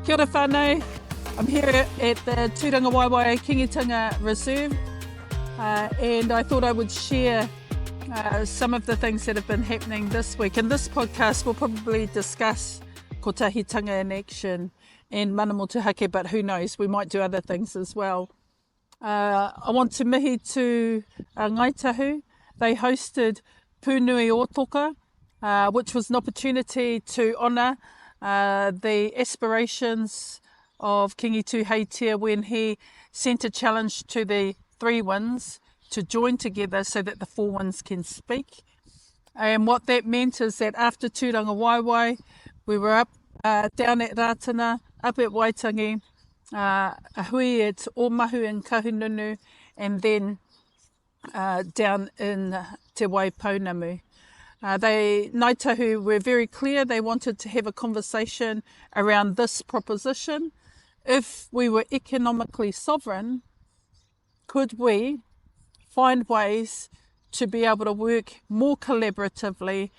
Kia ora whānau. I'm here at the Tūranga Waiwai Kingitanga Reserve and I thought I would share some of the things that have been happening this week. In this podcast we'll probably discuss kotahitanga in action and mana motuhake, but who knows, we might do other things as well. I want to mihi to Ngaitahu. They hosted Puunuiotoka, which was an opportunity to honour the aspirations of Kingi Tuheitia when he sent a challenge to the three winds to join together so that the four winds can speak. And what that meant is that after Tūranga Waiwai, we were up down at Rātana, up at Waitangi, a hui at Omahu and Kahununu, and then down in Te Waipounamu. Ngaitahu were very clear. They wanted to have a conversation around this proposition. If we were economically sovereign, could we find ways to be able to work more collaboratively,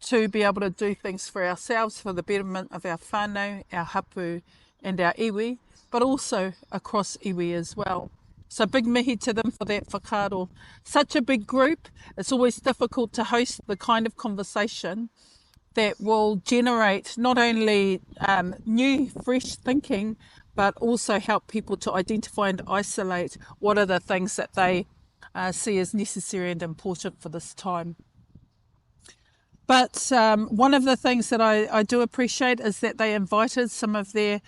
to be able to do things for ourselves, for the betterment of our whānau, our hapu and our iwi, but also across iwi as well. So big mihi to them for that whakaaro. Such a big group, it's always difficult to host the kind of conversation that will generate not only new, fresh thinking, but also help people to identify and isolate what are the things that they see as necessary and important for this time. But one of the things that I do appreciate is that they invited some of their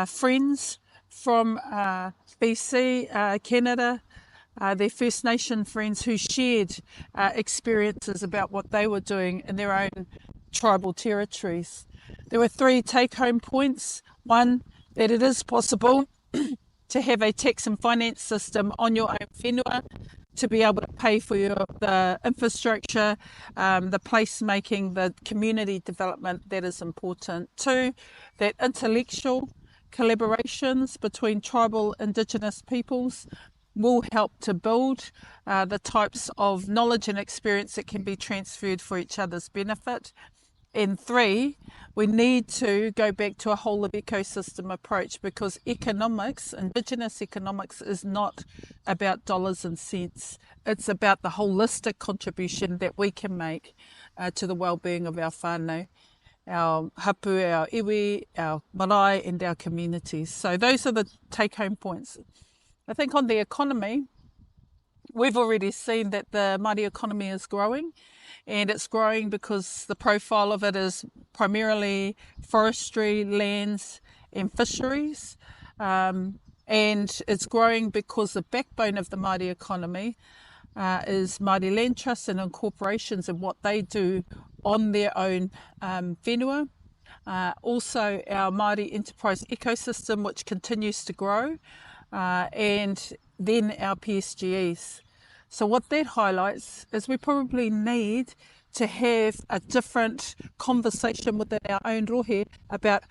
friends from BC, Canada, their First Nation friends who shared experiences about what they were doing in their own tribal territories. There were three take-home points. One, that it is possible to have a tax and finance system on your own whenua, to be able to pay for the infrastructure, the placemaking, the community development that is important. Two, that intellectual collaborations between tribal Indigenous peoples will help to build the types of knowledge and experience that can be transferred for each other's benefit. And three, we need to go back to a whole of ecosystem approach, because economics, Indigenous economics, is not about dollars and cents. It's about the holistic contribution that we can make to the well-being of our whānau, our hapu, our iwi, our marae and our communities. So those are the take-home points. I think on the economy, we've already seen that the Māori economy is growing, and it's growing because the profile of it is primarily forestry, lands and fisheries. And it's growing because the backbone of the Māori economy is Māori land trusts and incorporations and what they do on their own whenua. Also our Māori enterprise ecosystem, which continues to grow, and then our PSGEs. So what that highlights is we probably need to have a different conversation within our own rohe about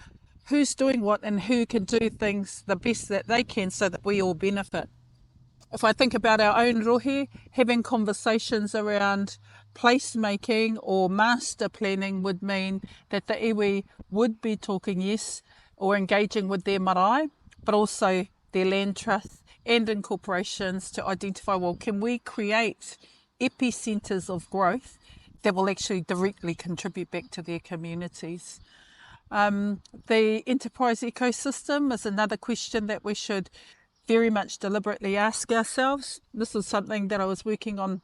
who's doing what and who can do things the best that they can so that we all benefit. If I think about our own rohe, having conversations around placemaking or master planning would mean that the iwi would be talking, yes, or engaging with their marae, but also their land trusts and incorporations to identify, well, can we create epicentres of growth that will actually directly contribute back to their communities. The enterprise ecosystem is another question that we should very much deliberately ask ourselves. This is something that I was working on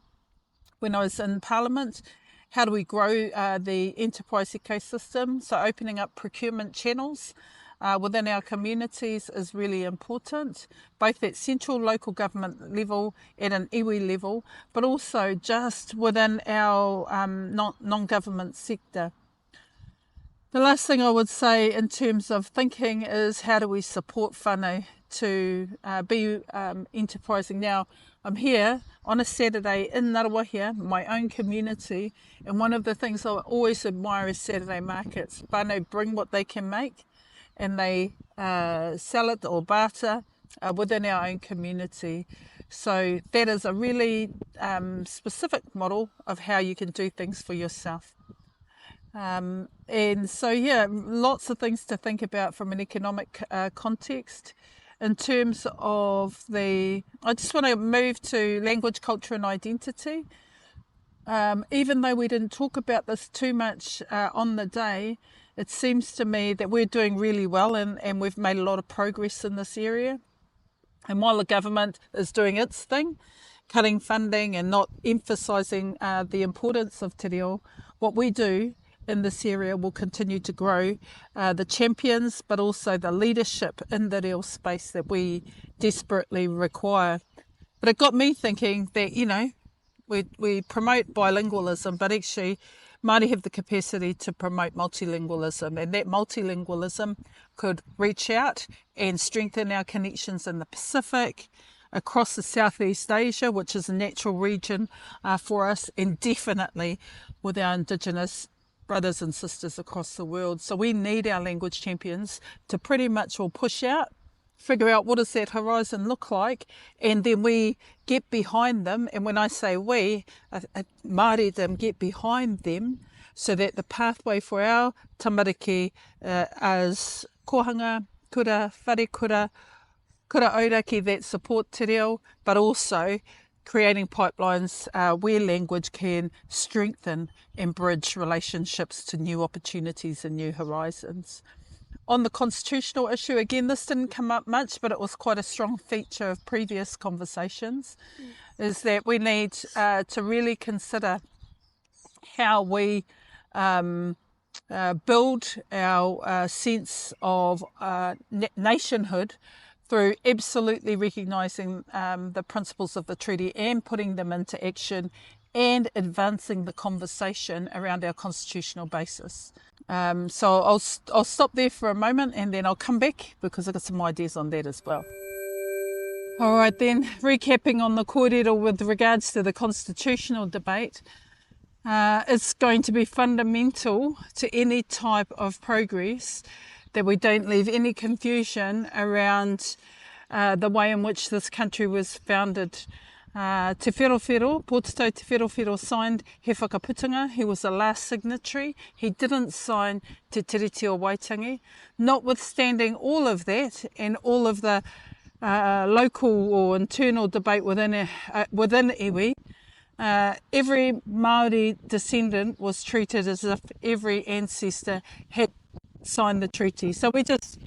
when I was in Parliament. How do we grow the enterprise ecosystem? So opening up procurement channels within our communities is really important, both at central local government level and an iwi level, but also just within our non-government sector. The last thing I would say in terms of thinking is how do we support whānau to be enterprising. Now, I'm here on a Saturday in Ngarawahia, my own community, and one of the things I always admire is Saturday markets. Whānau bring what they can make and they sell it or barter within our own community. So that is a really specific model of how you can do things for yourself. And so, yeah, lots of things to think about from an economic context. In terms of I just want to move to language, culture and identity. Even though we didn't talk about this too much on the day, it seems to me that we're doing really well and we've made a lot of progress in this area. And while the government is doing its thing, cutting funding and not emphasising the importance of te reo, what we do in this area will continue to grow the champions, but also the leadership in the reo space that we desperately require. But it got me thinking that, we promote bilingualism, but actually Māori have the capacity to promote multilingualism, and that multilingualism could reach out and strengthen our connections in the Pacific, across the Southeast Asia, which is a natural region for us, and definitely with our Indigenous brothers and sisters across the world. So we need our language champions to pretty much all push out, figure out what does that horizon look like, and then we get behind them. And when I say we, Māori them get behind them, so that the pathway for our tamariki as kohanga, kura, whare kura auraki that support te reo, but also creating pipelines where language can strengthen and bridge relationships to new opportunities and new horizons. On the constitutional issue, again, this didn't come up much, but it was quite a strong feature of previous conversations, is that we need to really consider how we build our sense of nationhood through absolutely recognising the principles of the treaty and putting them into action and advancing the conversation around our constitutional basis. So I'll stop there for a moment and then I'll come back because I've got some ideas on that as well. All right then, recapping on the kōrero with regards to the constitutional debate, it's going to be fundamental to any type of progress that we don't leave any confusion around the way in which this country was founded. Te Wherowhero, Pōtatau Te Wherowhero signed he whakaputunga. He was the last signatory. He didn't sign Te Tiriti o Waitangi. Notwithstanding all of that and all of the local or internal debate within iwi, every Māori descendant was treated as if every ancestor had signed the treaty. So we just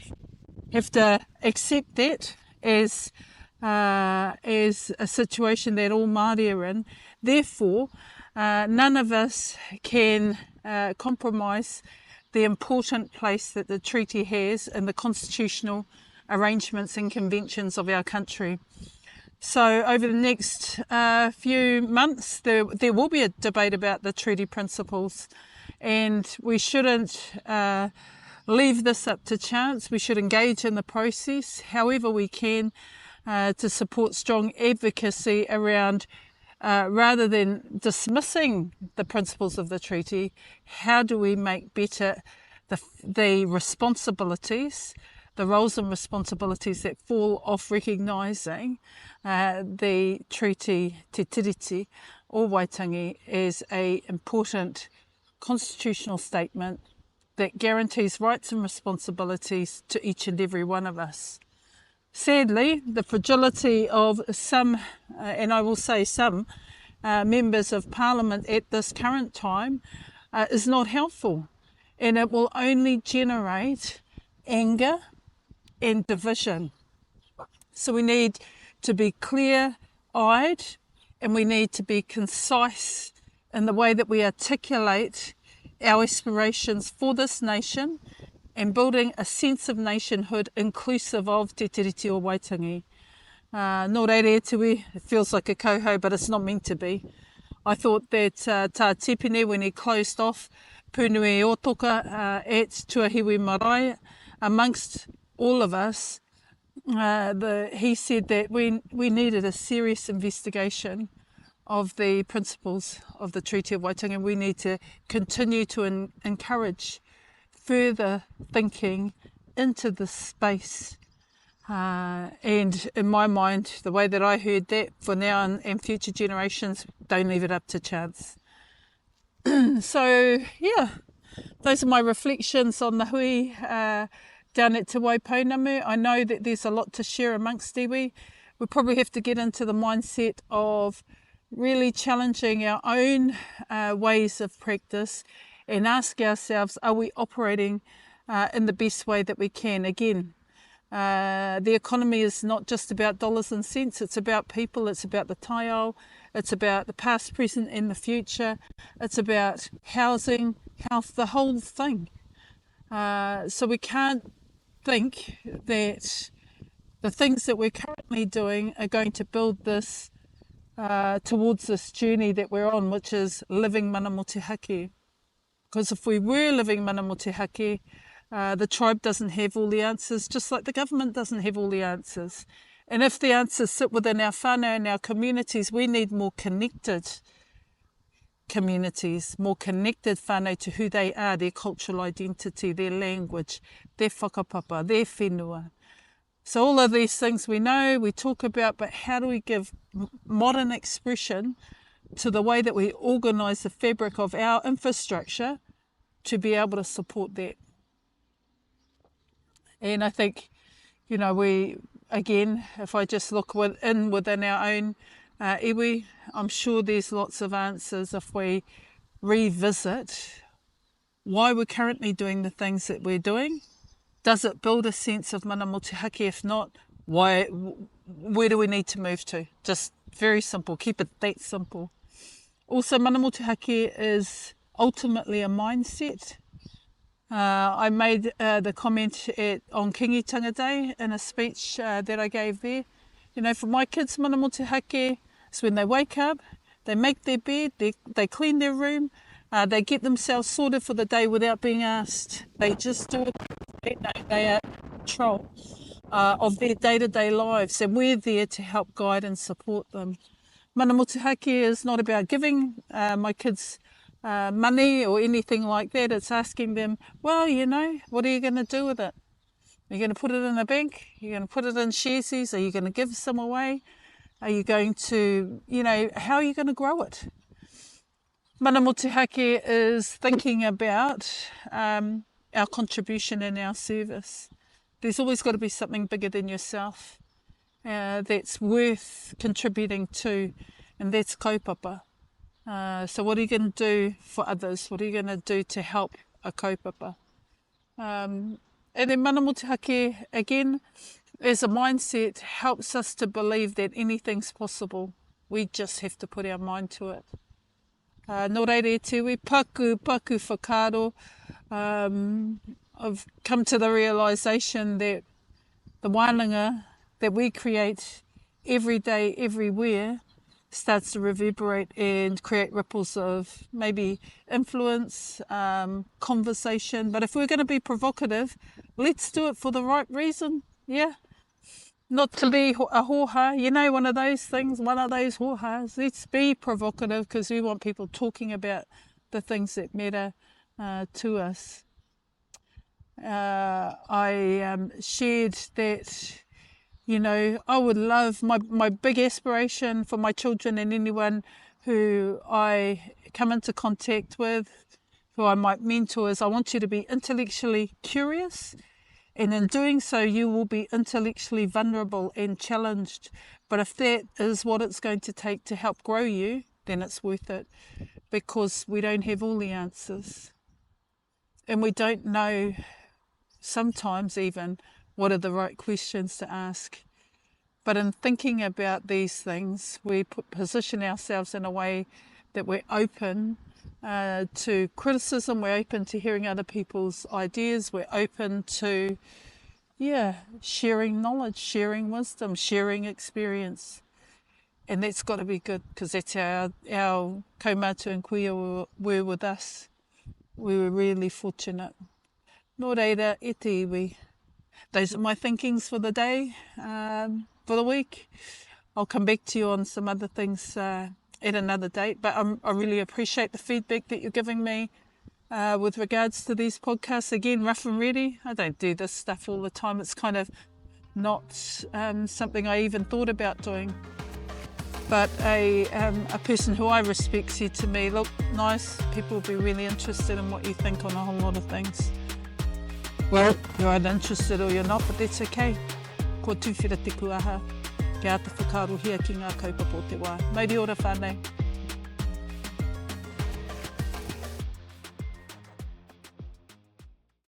have to accept that as a situation that all Māori are in. Therefore, none of us can compromise the important place that the treaty has in the constitutional arrangements and conventions of our country. So over the next few months, there will be a debate about the treaty principles, and we shouldn't leave this up to chance. We should engage in the process however we can to support strong advocacy around, rather than dismissing the principles of the treaty, how do we make better the responsibilities, the roles and responsibilities that fall off recognising the treaty Te Tiriti o Waitangi as an important constitutional statement that guarantees rights and responsibilities to each and every one of us. Sadly, the fragility of some, and I will say some, members of Parliament at this current time is not helpful, and it will only generate anger and division. So we need to be clear-eyed and we need to be concise in the way that we articulate our aspirations for this nation and building a sense of nationhood inclusive of Te Tiriti o Waitangi. Nō reire tui, it feels like a koho, but it's not meant to be. I thought that Tā Tipene, when he closed off Puunuiotoka at Tuahiwi Marae, amongst all of us, he said that we needed a serious investigation of the principles of the Treaty of Waitangi, and we need to continue to encourage further thinking into this space. And in my mind, the way that I heard that, for now and future generations, don't leave it up to chance. So, yeah, those are my reflections on the hui down at Te Waipounamu. I know that there's a lot to share amongst iwi. We probably have to get into the mindset of really challenging our own ways of practice and ask ourselves, are we operating in the best way that we can? Again, the economy is not just about dollars and cents, it's about people, it's about the taiao, it's about the past, present and the future, it's about housing, health, the whole thing. So we can't think that the things that we're currently doing are going to build this towards this journey that we're on, which is living mana mo te hake. Because if we were living mana mo te hake, the tribe doesn't have all the answers, just like the government doesn't have all the answers. And if the answers sit within our whānau and our communities, we need more connected communities, more connected whānau to who they are, their cultural identity, their language, their whakapapa, their whenua. So all of these things we know, we talk about, but how do we give modern expression to the way that we organise the fabric of our infrastructure to be able to support that? And I think, you know, we, again, if I just look within our own iwi, I'm sure there's lots of answers if we revisit why we're currently doing the things that we're doing. Does it build a sense of mana mo te hake? If not, where do we need to move to? Just very simple, keep it that simple. Also, mana mo te hake is ultimately a mindset. I made the comment on Kingitanga Day in a speech that I gave there. You know, for my kids, mana mo te hake is when they wake up, they make their bed, they clean their room, they get themselves sorted for the day without being asked. They just do it. They are in control of their day-to-day lives, and we're there to help guide and support them. Mana mo te hake is not about giving my kids money or anything like that. It's asking them, well, you know, what are you going to do with it? Are you going to put it in a bank? Are you going to put it in sharesies? Are you going to give some away? Are you going to, you know, how are you going to grow it? Mana mo te hake is thinking about our contribution and our service. There's always got to be something bigger than yourself that's worth contributing to, and that's kaupapa. So what are you going to do for others? What are you going to do to help a kaupapa? And then mana mo te hake, again, as a mindset, helps us to believe that anything's possible. We just have to put our mind to it. Nō reire te iwi, paku whakaaro. I've come to the realisation that the wānanga that we create every day, everywhere, starts to reverberate and create ripples of maybe influence, conversation. But if we're going to be provocative, let's do it for the right reason, yeah? Not to be a hoha, you know, one of those things, one of those hohas. Let's be provocative because we want people talking about the things that matter to us. I shared that, you know, I would love, my big aspiration for my children and anyone who I come into contact with, who I might mentor, is I want you to be intellectually curious, and in doing so you will be intellectually vulnerable and challenged. But if that is what it's going to take to help grow you, then it's worth it, because we don't have all the answers. And we don't know sometimes even what are the right questions to ask. But in thinking about these things, we position ourselves in a way that we're open to criticism, we're open to hearing other people's ideas, we're open to, sharing knowledge, sharing wisdom, sharing experience. And that's got to be good, because that's our kaumatu and kuia were with us. We were really fortunate. Nō reira, e te iwi. Those are my thinkings for the day, for the week. I'll come back to you on some other things at another date, but I really appreciate the feedback that you're giving me with regards to these podcasts. Again, rough and ready. I don't do this stuff all the time. It's kind of not something I even thought about doing. But a person who I respect said to me, look, nice, people will be really interested in what you think on a whole lot of things. Well, you're either interested or you're not, but that's okay. Ko tuwhera te kuaha, kia te whakarohia ki ngā kaupapa o te wā. Mauri ora whānau.